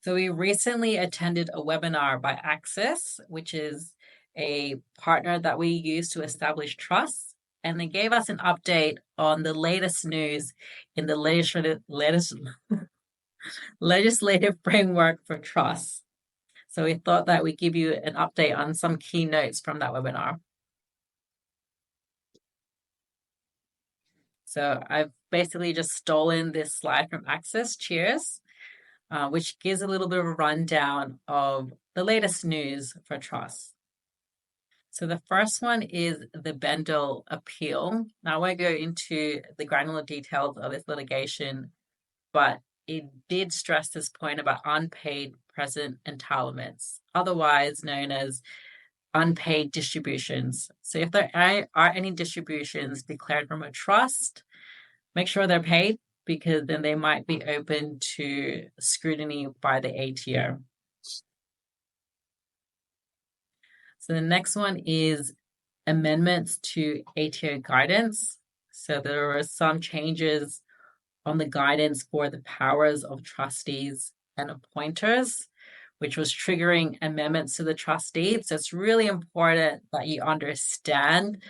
So we recently attended a webinar by Access, which is a partner that we use to establish trust. And they gave us an update on the latest news in the legislative framework for trust. So we thought that we'd give you an update on some key notes from that webinar. So I've basically just stolen this slide from Access. Cheers. Which gives a little bit of a rundown of the latest news for trust. So the first one is the Bendel appeal. Now, I won't go into the granular details of this litigation, but it did stress this point about unpaid present entitlements, otherwise known as unpaid distributions. So if there are any distributions declared from a trust, make sure they're paid, because then they might be open to scrutiny by the ATO. So the next one is amendments to ATO guidance. So there are some changes on the guidance for the powers of trustees and appointers, which was triggering amendments to the trust deed. So it's really important that you understand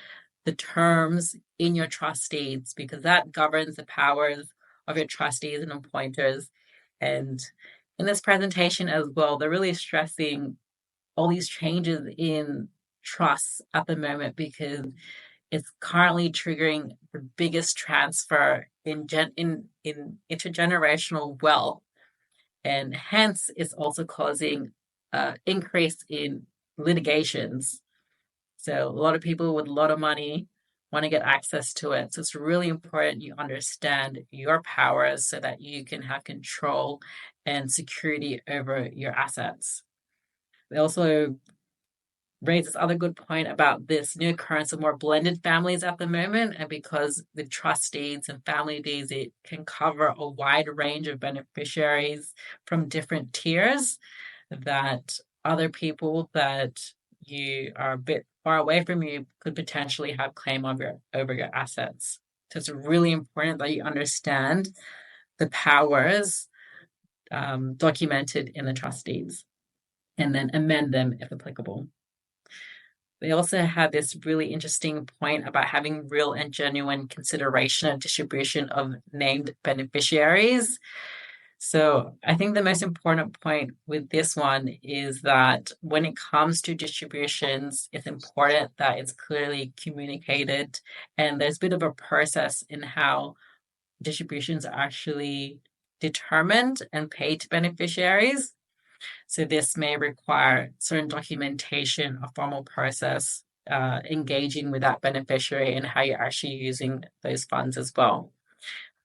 the terms in your trust deeds, because that governs the powers of your trustees and appointers. And in this presentation as well, they're really stressing all these changes in trusts at the moment, because it's currently triggering the biggest transfer in intergenerational wealth, and hence it's also causing increase in litigations. So a lot of people with a lot of money want to get access to it. So it's really important you understand your powers so that you can have control and security over your assets. They also raise this other good point about this new occurrence of more blended families at the moment. And because with trust deeds and family deeds, it can cover a wide range of beneficiaries from different tiers, that other people that you are a bit far away from you could potentially have claim over your assets. So it's really important that you understand the powers documented in the trust deeds, and then amend them if applicable. They also had this really interesting point about having real and genuine consideration and distribution of named beneficiaries. So I think the most important point with this one is that when it comes to distributions, it's important that it's clearly communicated, and there's a bit of a process in how distributions are actually determined and paid to beneficiaries. So this may require certain documentation, a formal process, engaging with that beneficiary and how you're actually using those funds as well.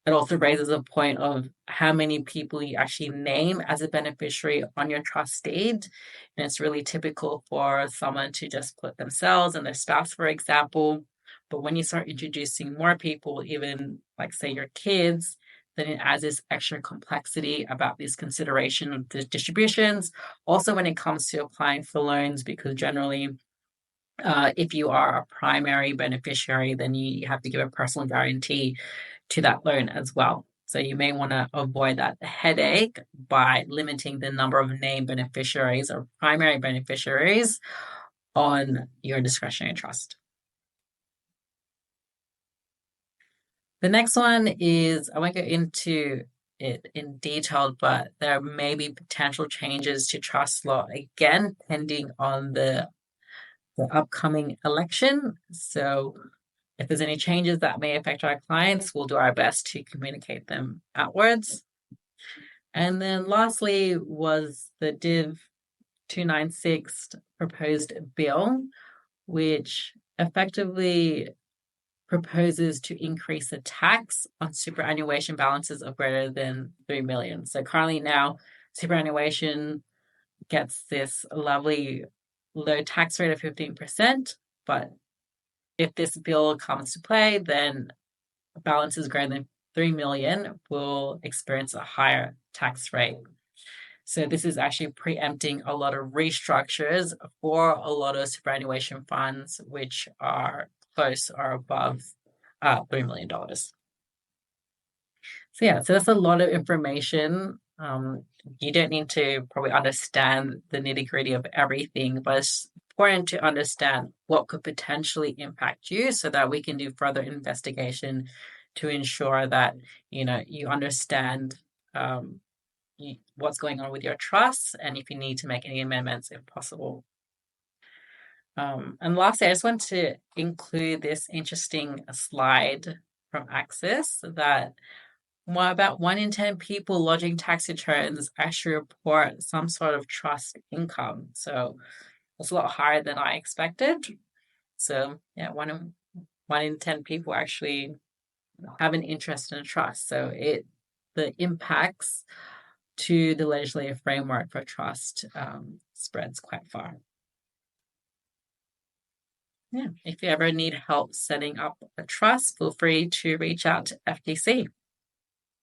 It also raises a point of how many people you actually name as a beneficiary on your trust deed. And it's really typical for someone to just put themselves and their spouse, for example. But when you start introducing more people, even like say your kids, then it adds this extra complexity about this consideration of the distributions. Also, when it comes to applying for loans, because generally, if you are a primary beneficiary, then you have to give a personal guarantee to that loan as well. So you may want to avoid that headache by limiting the number of named beneficiaries or primary beneficiaries on your discretionary trust. The next one is, I won't go into it in detail, but there may be potential changes to trust law, again, pending on the upcoming election. So if there's any changes that may affect our clients, we'll do our best to communicate them outwards. And then lastly was the Div 296 proposed bill, which effectively proposes to increase the tax on superannuation balances of greater than 3 million. So currently now, superannuation gets this lovely low tax rate of 15%, but if this bill comes to play, then balances greater than 3 million will experience a higher tax rate. So this is actually preempting a lot of restructures for a lot of superannuation funds, which are close or above $3 million. So yeah, so that's a lot of information You don't need to probably understand the nitty-gritty of everything, but it's important to understand what could potentially impact you so that we can do further investigation to ensure that you understand what's going on with your trusts and if you need to make any amendments if possible. And lastly, I just want to include this interesting slide from Access that about 1 in 10 people lodging tax returns actually report some sort of trust income. So it's a lot higher than I expected. So yeah, one in 10 people actually have an interest in a trust. So the impacts to the legislative framework for trust spreads quite far. Yeah, if you ever need help setting up a trust, feel free to reach out to FTC.